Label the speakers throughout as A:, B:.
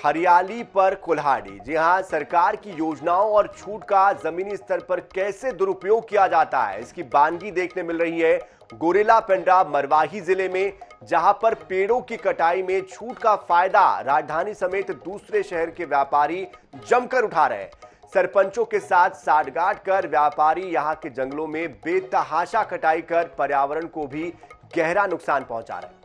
A: हरियाली पर कुल्हाड़ी। जी हां, सरकार की योजनाओं और छूट का जमीनी स्तर पर कैसे दुरुपयोग किया जाता है, इसकी बानगी देखने मिल रही है गोरेला पेंड्रा मरवाही जिले में, जहां पर पेड़ों की कटाई में छूट का फायदा राजधानी समेत दूसरे शहर के व्यापारी जमकर उठा रहे हैं। सरपंचों के साथ साठगांठ कर व्यापारी यहां के जंगलों में बेतहाशा कटाई कर पर्यावरण को भी गहरा नुकसान पहुंचा रहे हैं।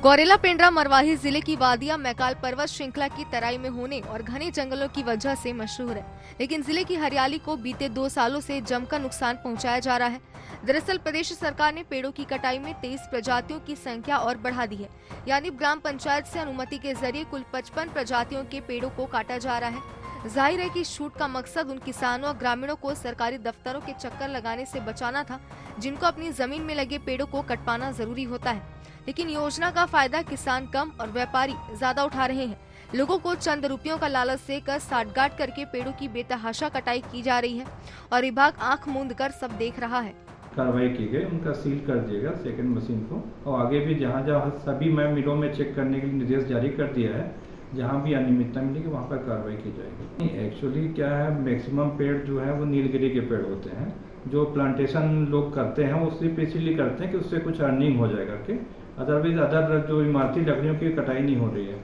B: गौरेला पेंड्रा मरवाही जिले की वादियां मैकाल पर्वत श्रृंखला की तराई में होने और घने जंगलों की वजह से मशहूर है, लेकिन जिले की हरियाली को बीते 2 सालों से जमकर नुकसान पहुंचाया जा रहा है। दरअसल प्रदेश सरकार ने पेड़ों की कटाई में 23 प्रजातियों की संख्या और बढ़ा दी है, यानी ग्राम पंचायत से अनुमति के जरिए कुल 55 प्रजातियों के पेड़ों को काटा जा रहा है। जाहिर है कि इस छूट का मकसद उन किसानों और ग्रामीणों को सरकारी दफ्तरों के चक्कर लगाने से बचाना था, जिनको अपनी जमीन में लगे पेड़ों को कटवाना जरूरी होता है। लेकिन योजना का फायदा किसान कम और व्यापारी ज्यादा उठा रहे हैं। लोगों को चंद रुपयों का लालच देकर साठगांठ करके पेड़ों की बेतहाशा कटाई की जा रही है और विभाग आंख मूंद कर सब देख रहा है।
C: कार्रवाई की गई, उनका सील कर दिएगा सेकंड मशीन को, और आगे भी जहाँ जहाँ सभी मैं मिलों में चेक करने के लिए निर्देश जारी कर दिया है। जहाँ भी अनियमितता मिलेगी वहाँ पर कार्रवाई की जाएगी। एक्चुअली क्या है, मैक्सिमम पेड़ जो है वो नीलगिरी के पेड़ होते हैं। जो प्लांटेशन लोग करते हैं वो सिर्फ इसीलिए करते हैं कि उससे कुछ अर्निंग हो जाए करके, अदरवाइज अदर जो इमारती लकड़ियों की कटाई नहीं हो रही है।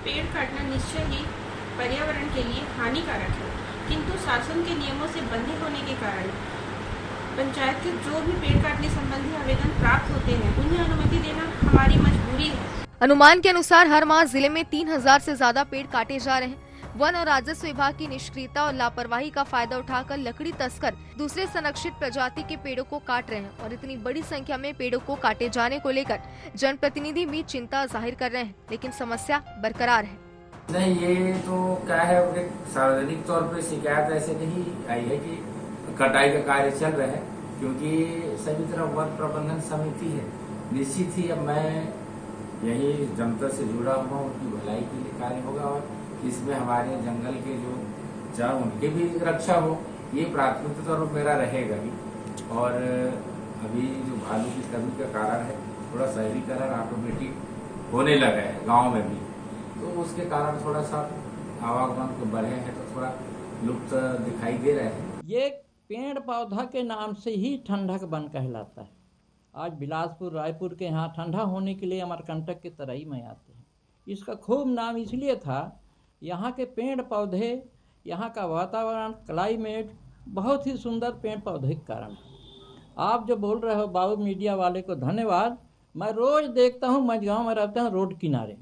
D: पेड़ काटना निश्चय ही पर्यावरण के लिए हानिकारक है, किंतु शासन के नियमों से बंधे होने के कारण पंचायत के जो भी पेड़ काटने संबंधी आवेदन प्राप्त होते हैं उन्हें अनुमति देना हमारी मजबूरी है।
B: अनुमान के अनुसार हर माह जिले में 3000 से ज्यादा पेड़ काटे जा रहे हैं। वन और राजस्व विभाग की निष्क्रियता और लापरवाही का फायदा उठाकर लकड़ी तस्कर दूसरे संरक्षित प्रजाति के पेड़ों को काट रहे हैं और इतनी बड़ी संख्या में पेड़ों को काटे जाने को लेकर जनप्रतिनिधि भी चिंता जाहिर कर रहे हैं, लेकिन समस्या बरकरार है।
E: नहीं, ये तो क्या है, सार्वजनिक तौर पर शिकायत ऐसे नहीं आई है कि कटाई का कार्य चल रहा है, क्योंकि सभी तरफ वन प्रबंधन समिति है। निश्चित ही अब मैं यही जनता से जुड़ा हुआ, उनकी भलाई के लिए कार्य होगा और इसमें हमारे जंगल के जो चार उनकी भी रक्षा हो, ये प्राथमिकता तो मेरा रहेगा ही। और अभी जो भालू की कमी का कारण है, थोड़ा शहरीकरण ऑटोमेटिक होने लगा है गांव में भी, तो उसके कारण थोड़ा सा आवागमन को बढ़े हैं तो थोड़ा लुप्त दिखाई दे रहे हैं।
F: ये पेड़ पौधा के नाम से ही ठंडक वन कहलाता है। आज बिलासपुर रायपुर के यहाँ ठंडा होने के लिए अमरकंटक के तराई में आते हैं। इसका खूब नाम इसलिए था, यहाँ के पेड़ पौधे, यहाँ का वातावरण, क्लाइमेट बहुत ही सुंदर पेड़ पौधे के कारण। आप जो बोल रहे हो बाबू मीडिया वाले को धन्यवाद। मैं रोज़ देखता हूँ, मझगांव में रहते हैं, रोड किनारे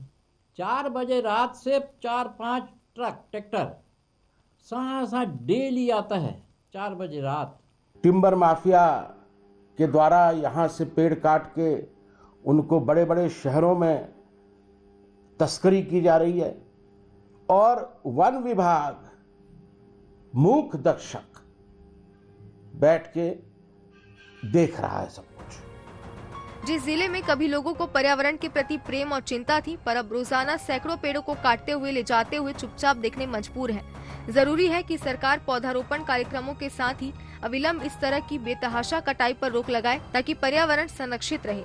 F: 4 बजे रात से 4-5 ट्रक ट्रैक्टर साथ डेली आता है 4 बजे रात।
G: टिम्बर माफिया के द्वारा यहाँ से पेड़ काट के उनको बड़े बड़े शहरों में तस्करी की जा रही है और वन विभाग मूक दर्शक बैठ के देख रहा है सब कुछ।
B: जिस जिले में कभी लोगों को पर्यावरण के प्रति प्रेम और चिंता थी, पर अब रोजाना सैकड़ों पेड़ों को काटते हुए ले जाते हुए चुपचाप देखने मजबूर है। जरूरी है कि सरकार पौधारोपण कार्यक्रमों के साथ ही अविलंब इस तरह की बेतहाशा कटाई पर रोक लगाए, ताकि पर्यावरण संरक्षित रहे।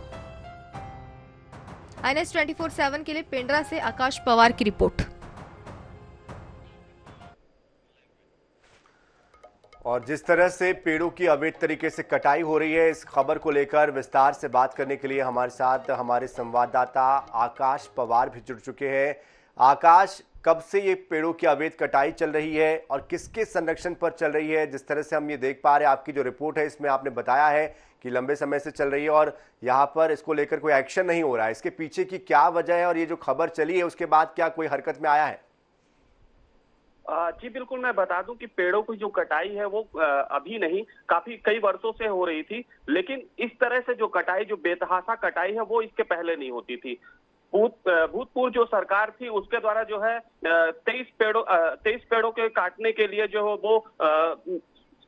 B: INS 24/7 के लिए पेंड्रा से आकाश पवार की रिपोर्ट।
A: और जिस तरह से पेड़ों की अवैध तरीके से कटाई हो रही है, इस खबर को लेकर विस्तार से बात करने के लिए हमारे साथ हमारे संवाददाता आकाश पवार भी जुड़ चुके हैं। आकाश, कब से ये पेड़ों की अवैध कटाई चल रही है और किसके संरक्षण पर चल रही है? जिस तरह से हम ये देख पा रहे हैं, आपकी जो रिपोर्ट है इसमें आपने बताया है कि लंबे समय से चल रही है और यहाँ पर इसको लेकर कोई एक्शन नहीं हो रहा है। इसके पीछे की क्या वजह है और ये जो खबर चली है उसके बाद क्या कोई हरकत में आया है?
H: जी बिल्कुल, मैं बता दूं कि पेड़ों की जो कटाई है वो अभी नहीं, कई वर्षों से हो रही थी, लेकिन इस तरह से जो कटाई, जो बेतहाशा कटाई है, वो इसके पहले नहीं होती थी। भूतपूर्व जो सरकार थी उसके द्वारा जो है 23 पेड़ों के काटने के लिए जो वो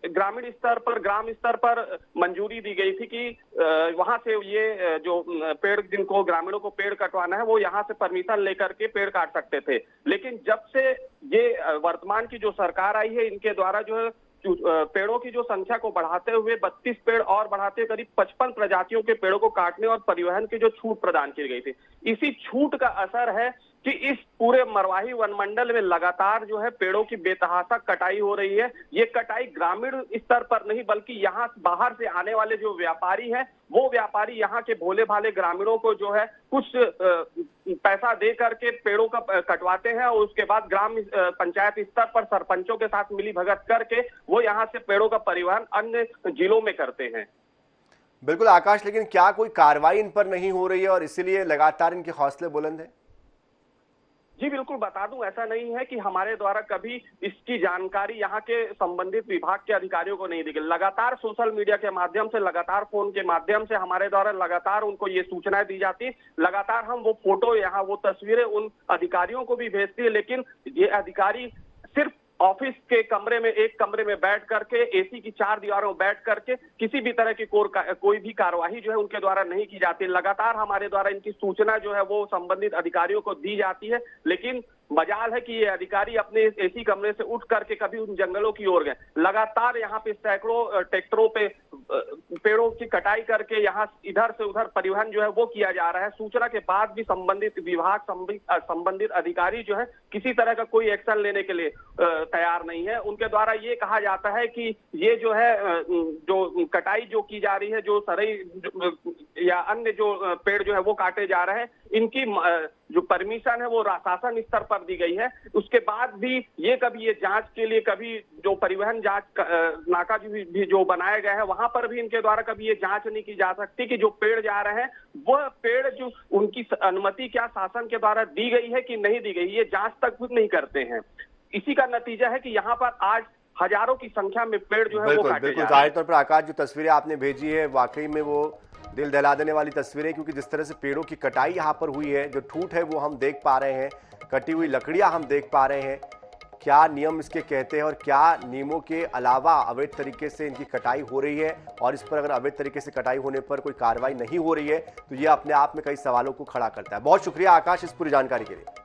H: ग्रामीण स्तर पर, ग्राम स्तर पर मंजूरी दी गई थी कि वहां से ये जो पेड़, जिनको ग्रामीणों को पेड़ कटवाना है, वो यहाँ से परमिशन लेकर के पेड़ काट सकते थे। लेकिन जब से ये वर्तमान की जो सरकार आई है, इनके द्वारा जो है पेड़ों की जो संख्या को बढ़ाते हुए 32 पेड़ और बढ़ाते करीब 55 प्रजातियों के पेड़ों को काटने और परिवहन की जो छूट प्रदान की गई थी, इसी छूट का असर है कि इस पूरे मरवाही वनमंडल में लगातार जो है पेड़ों की बेतहाशा कटाई हो रही है। ये कटाई ग्रामीण स्तर पर नहीं बल्कि यहाँ बाहर से आने वाले जो व्यापारी हैं, वो व्यापारी यहाँ के भोले भाले ग्रामीणों को जो है कुछ पैसा दे करके पेड़ों का कटवाते हैं और उसके बाद ग्राम पंचायत स्तर पर सरपंचों के साथ मिली भगत करके वो यहाँ से पेड़ों का परिवहन अन्य जिलों में करते हैं।
A: बिल्कुल आकाश, लेकिन क्या कोई कार्रवाई इन पर नहीं हो रही है और इसीलिए लगातार इनके हौसले बुलंद हैं?
H: जी बिल्कुल, बता दूं, ऐसा नहीं है कि हमारे द्वारा कभी इसकी जानकारी यहाँ के संबंधित विभाग के अधिकारियों को नहीं दी गई। लगातार सोशल मीडिया के माध्यम से, लगातार फोन के माध्यम से हमारे द्वारा लगातार उनको ये सूचनाएं दी जाती है। लगातार हम वो फोटो यहाँ वो तस्वीरें उन अधिकारियों को भी भेजती है, लेकिन ये अधिकारी सिर्फ ऑफिस के कमरे में, एक कमरे में बैठ करके, एसी की 4 दीवारों में बैठ करके किसी भी तरह की कोई भी कार्यवाही जो है उनके द्वारा नहीं की जाती। लगातार हमारे द्वारा इनकी सूचना जो है वो संबंधित अधिकारियों को दी जाती है, लेकिन मजाल है कि ये अधिकारी अपने एसी कमरे से उठ करके कभी उन जंगलों की ओर गए। लगातार यहाँ पे सैकड़ों ट्रैक्टरों पे पेड़ों की कटाई करके यहाँ इधर से उधर परिवहन जो है वो किया जा रहा है। सूचना के बाद भी संबंधित विभाग, संबंधित अधिकारी जो है किसी तरह का कोई एक्शन लेने के लिए तैयार नहीं है। उनके द्वारा ये कहा जाता है कि ये जो है जो कटाई जो की जा रही है, जो सरई या अन्य जो पेड़ जो है वो काटे जा रहे हैं, इनकी जो परमिशन है वो शासन स्तर पर दी गई है। उसके बाद भी ये जांच के लिए कभी जो परिवहन जांच नाका भी जो बनाया गया है वहां पर भी इनके द्वारा कभी ये जांच नहीं की जा सकती कि जो पेड़ जा रहे हैं वह पेड़ जो उनकी अनुमति क्या शासन के द्वारा दी गई है कि नहीं दी गई, ये जांच तक खुद नहीं करते हैं। इसी का नतीजा है कि यहाँ पर आज हजारों की संख्या में पेड़ जो है वो काटे जा रहे हैं।
A: जाहिर तौर पर आकाश, जो तस्वीरें आपने भेजी है वाकई में वो दिल दहला देने वाली तस्वीरें, क्योंकि जिस तरह से पेड़ों की कटाई यहाँ पर हुई है, जो ठूठ है वो हम देख पा रहे हैं, कटी हुई लकड़ियां हम देख पा रहे हैं। क्या नियम इसके कहते हैं और क्या नियमों के अलावा अवैध तरीके से इनकी कटाई हो रही है, और इस पर अगर अवैध तरीके से कटाई होने पर कोई कार्रवाई नहीं हो रही है तो ये अपने आप में कई सवालों को खड़ा करता है। बहुत शुक्रिया आकाश इस पूरी जानकारी के लिए।